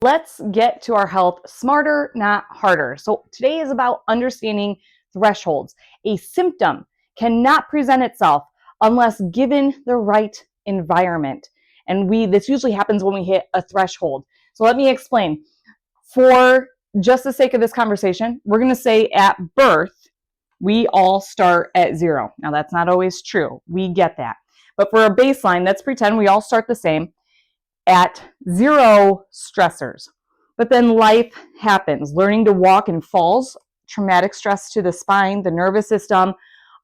Let's get to our health smarter, not harder. So today is about understanding thresholds. A symptom cannot present itself unless given the right environment. And this usually happens when we hit a threshold. So let me explain. For just the sake of this conversation, we're going to say at birth, we all start at 0. Now that's not always true. We get that. But for a baseline, let's pretend we all start the same at 0 stressors. But then life happens. Learning to walk and falls, traumatic stress to the spine, the nervous system,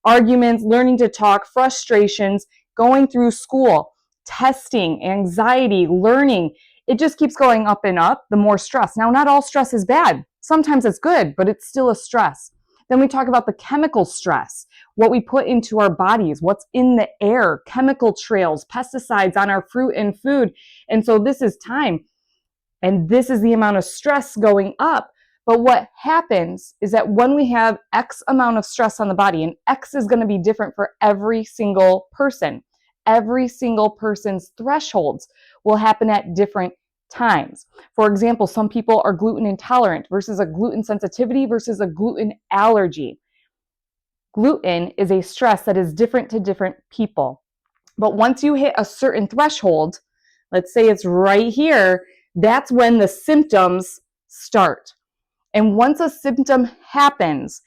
arguments, learning to talk, frustrations, going through school, testing, anxiety, learning. It just keeps going up and up, the more stress. Now, not all stress is bad. Sometimes it's good, but it's still a stress. Then we talk about the chemical stress, what we put into our bodies, what's in the air, chemical trails, pesticides on our fruit and food. And so this is time. And this is the amount of stress going up. But what happens is that when we have X amount of stress on the body, and X is going to be different for every single person, every single person's thresholds will happen at different times. For example, some people are gluten intolerant versus a gluten sensitivity versus a gluten allergy. Gluten is a stress that is different to different people. But once you hit a certain threshold, let's say it's right here, that's when the symptoms start. And once a symptom happens,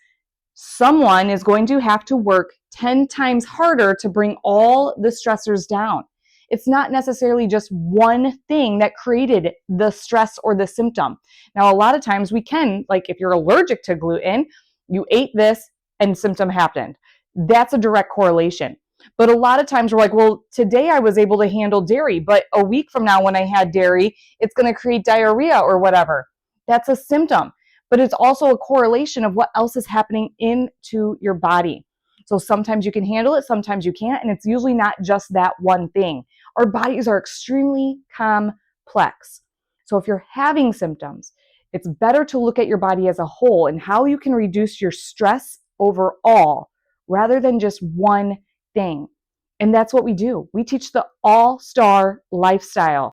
someone is going to have to work 10 times harder to bring all the stressors down. It's not necessarily just one thing that created the stress or the symptom. Now, a lot of times we can, like if you're allergic to gluten, you ate this and symptom happened. That's a direct correlation. But a lot of times we're like, well, today I was able to handle dairy, but a week from now when I had dairy, it's going to create diarrhea or whatever. That's a symptom. But it's also a correlation of what else is happening into your body. So sometimes you can handle it, sometimes you can't, and it's usually not just that one thing. Our bodies are extremely complex. So if you're having symptoms, it's better to look at your body as a whole and how you can reduce your stress overall rather than just one thing. And that's what we do. We teach the all-star lifestyle.